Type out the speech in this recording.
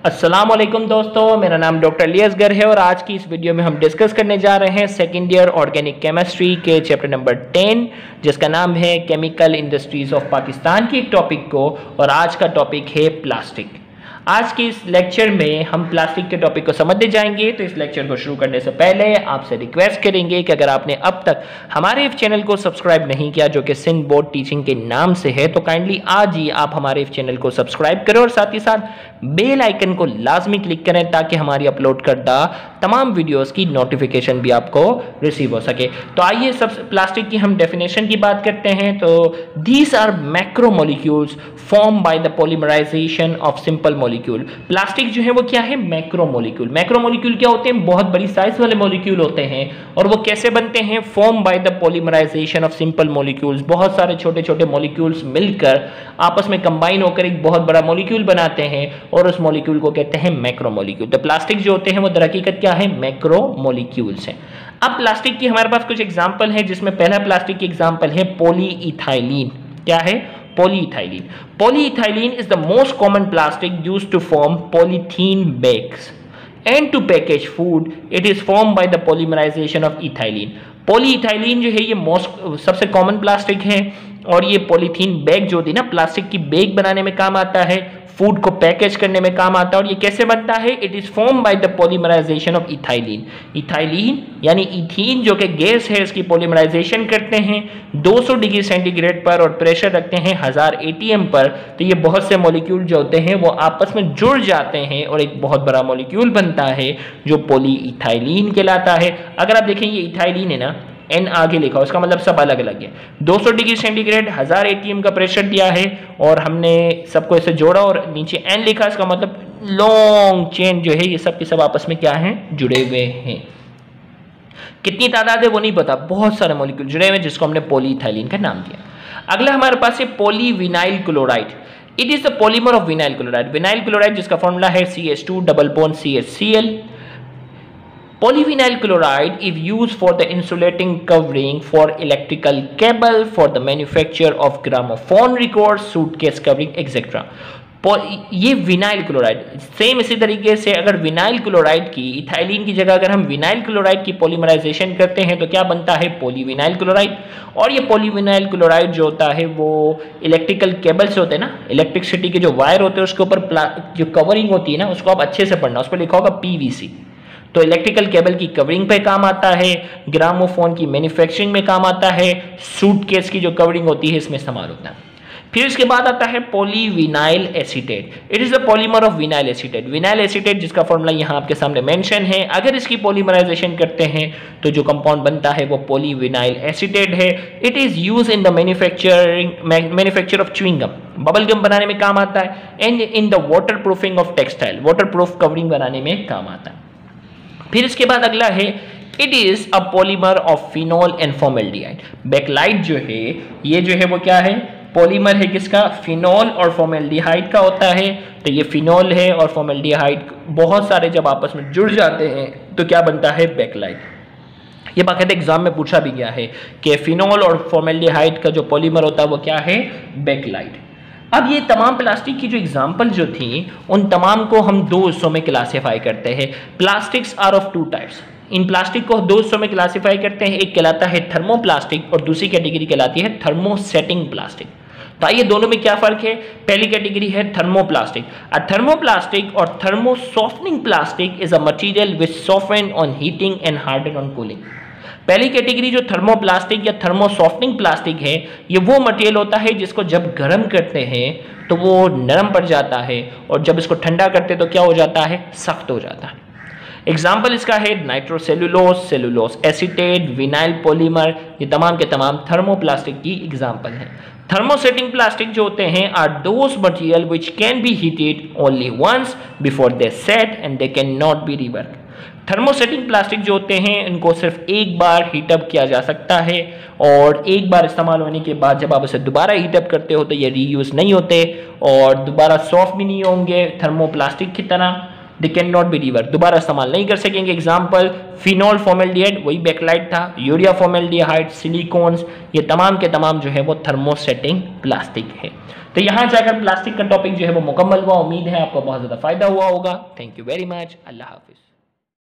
अस्सलाम वालेकुम दोस्तों, मेरा नाम डॉक्टर अली असगर है और आज की इस वीडियो में हम डिस्कस करने जा रहे हैं सेकेंड ईयर ऑर्गेनिक केमिस्ट्री के चैप्टर नंबर 10 जिसका नाम है केमिकल इंडस्ट्रीज ऑफ पाकिस्तान की एक टॉपिक को। और आज का टॉपिक है प्लास्टिक। आज के इस लेक्चर में हम प्लास्टिक के टॉपिक को समझते जाएंगे। तो इस लेक्चर को शुरू करने से पहले आपसे रिक्वेस्ट करेंगे कि अगर आपने अब तक हमारे इस चैनल को सब्सक्राइब नहीं किया जो कि सिंध बोर्ड टीचिंग के नाम से है, तो काइंडली आज ही आप हमारे इस चैनल को सब्सक्राइब करें और साथ ही साथ बेल आइकन को लाजमी क्लिक करें ताकि हमारी अपलोड करदा तमाम वीडियोस की नोटिफिकेशन भी आपको रिसीव हो सके। तो आइए सब प्लास्टिक की हम डेफिनेशन की बात करते हैं। तो these are macromolecules form by the polymerization of simple molecule. Plastic जो है वो क्या है? मैक्रोमोलिक्यूल। मैक्रोमोलिक्यूल क्या होते हैं? बहुत बड़ी साइज वाले मॉलिक्यूल होते हैं। और वो कैसे बनते हैं? Form by the polymerization of simple molecules. बहुत सारे छोटे छोटे मॉलिक्यूल्स मिलकर आपस में कंबाइन होकर एक बहुत बड़ा मॉलिक्यूल बनाते हैं और उस मॉलिक्यूल को कहते हैं मैक्रोमोलिक्यूल। तो प्लास्टिक जो होते हैं वो दरहकीकत क्या है? मैक्रोमोलिक्यूल्स हैं। अब प्लास्टिक की हमारे पास कुछ एग्जांपल है जिसमें पहला प्लास्टिक की एग्जांपल है पॉलीइथाइलीन। क्या है? Polyethylene. Polyethylene is the most common plastic used to form polythene bags and to package food. It is formed by the polymerization of ethylene. Polyethylene जो है ये सबसे कॉमन प्लास्टिक है और ये पॉलीथीन बैग जो होती है ना, प्लास्टिक की बैग बनाने में काम आता है, फूड को पैकेज करने में काम आता है। और ये कैसे बनता है? It is form by the polymerization of ethylene. Ethylene यानी इथीन जो कि गैस है, इसकी पॉलीमराइजेशन करते हैं 200 डिग्री सेंटीग्रेड पर और प्रेशर रखते हैं 1000 atm पर। तो ये बहुत से मॉलिक्यूल जो होते हैं वो आपस में जुड़ जाते हैं और एक बहुत बड़ा मॉलिक्यूल बनता है जो पॉलीइथाइलीन कहलाता है। अगर आप देखें ये इथाइलीन है ना, एन आगे लिखा, उसका मतलब सब अलग अलग है। 200 डिग्री सेंटीग्रेड 1000 atm का प्रेशर दिया है और हमने सबको ऐसे जोड़ा और नीचे एन लिखा, इसका मतलब लॉन्ग चेन जो है ये सब के सब आपस में क्या है? जुड़े हुए हैं। कितनी तादाद है वो नहीं पता, बहुत सारे मॉलिक्यूल जुड़े हुए हैं जिसको हमने पॉलीइथाइलीन का नाम दिया। अगला हमारे पास है polyvinyl chloride. It is the polymer of vinyl chloride. Vinyl chloride जिसका फॉर्मूला है CH2 double bond CHCl। Polyvinyl chloride is used for the insulating covering for electrical cable, for the manufacture of gramophone records, suitcase covering, etc. ये vinyl chloride same इसी तरीके से अगर vinyl chloride की ethylene की जगह अगर हम विनाइल क्लोराइड की पॉलीमराइजेशन करते हैं तो क्या बनता है? Polyvinyl chloride. और ये पॉलीविनाइल क्लोराइड जो होता है वो इलेक्ट्रिकल केबल्स होते हैं ना, इलेक्ट्रिसिटी के जो वायर होते हैं उसके ऊपर जो कवरिंग होती है ना, उसको आप अच्छे से पढ़ना, उस पर लिखा होगा PVC। तो इलेक्ट्रिकल केबल की कवरिंग पे काम आता है, ग्रामोफोन की मैन्युफैक्चरिंग में काम आता है, सूटकेस की जो कवरिंग होती है इसमें इस्तेमाल होता है। फिर इसके बाद आता है polyvinyl acetate. It is the polymer of vinyl acetate. Vinyl acetate जिसका फॉर्मूला यहाँ आपके सामने मेंशन है, अगर इसकी पॉलीमराइजेशन करते हैं तो जो कंपाउंड बनता है वो पॉलीविनाइल एसीटेट है। It is use in the manufacture of chewing gum, bubble gum बनाने में काम आता है, and in the water proofing of textile, water proof covering बनाने में काम आता है। फिर इसके बाद अगला है it is a polymer of phenol and formaldehyde. Bakelite जो है ये जो है वो क्या है? पॉलीमर है किसका? फिनोल और फॉर्मेल्डिहाइड का होता है। तो ये फिनोल है और फॉर्मेल्डिहाइड बहुत सारे जब आपस में जुड़ जाते हैं तो क्या बनता है? बैकलाइट। ये बाकायदा एग्जाम में पूछा भी गया है कि फिनोल और फॉर्मेल्डिहाइड का जो पॉलीमर होता है वो क्या है? बैकलाइट। अब ये तमाम प्लास्टिक की जो एग्जाम्पल जो थी उन तमाम को हम दो हिस्सों में क्लासीफाई करते हैं। Plastics are of two types. इन प्लास्टिक को दो हिस्सों में क्लासीफाई करते हैं, एक कहलाता है थर्मोप्लास्टिक और दूसरी कैटेगरी कहलाती है थर्मोसेटिंग प्लास्टिक। तो आइए दोनों में क्या फर्क है? पहली कैटेगरी है thermoplastic. A thermoplastic or thermosoftening plastic is a material which soften on heating and harden on cooling. पहली कैटेगरी जो थर्मोप्लास्टिक या थर्मोसॉफ्टनिंग प्लास्टिक है, ये वो मटेरियल होता है जिसको जब गर्म करते हैं तो वो नरम पड़ जाता है और जब इसको ठंडा करते हैं तो क्या हो जाता है? सख्त हो जाता है। एग्जाम्पल इसका है nitrocellulose, cellulose acetate, vinyl polymer, ये तमाम के तमाम थर्मोप्लास्टिक की एग्जाम्पल हैं। थर्मोसेटिंग प्लास्टिक जो होते हैं are those material which can be heated only once before they set and they can not be rework. Thermosetting plastic जो होते हैं इनको सिर्फ एक बार हीटअप किया जा सकता है और एक बार इस्तेमाल होने के बाद जब आप उसे दोबारा हीटअप करते हो तो ये रीयूज नहीं होते और दोबारा सॉफ्ट भी नहीं होंगे थर्मोप्लास्टिक की तरह। दे कैन नॉट बी रिवर्स, दोबारा इस्तेमाल नहीं कर सकेंगे। एग्जाम्पल फिनॉल फॉर्मेल्डिहाइड, वही बैकलाइट था, यूरिया फॉर्मेल्डिहाइड, सिलिकॉन्स, ये तमाम के तमाम जो है वो थर्मोसेटिंग प्लास्टिक है। तो यहां जाकर प्लास्टिक का टॉपिक जो है वो मुकम्मल हुआ। उम्मीद है आपको बहुत ज्यादा फायदा हुआ होगा। Thank you very much. Allah Hafiz.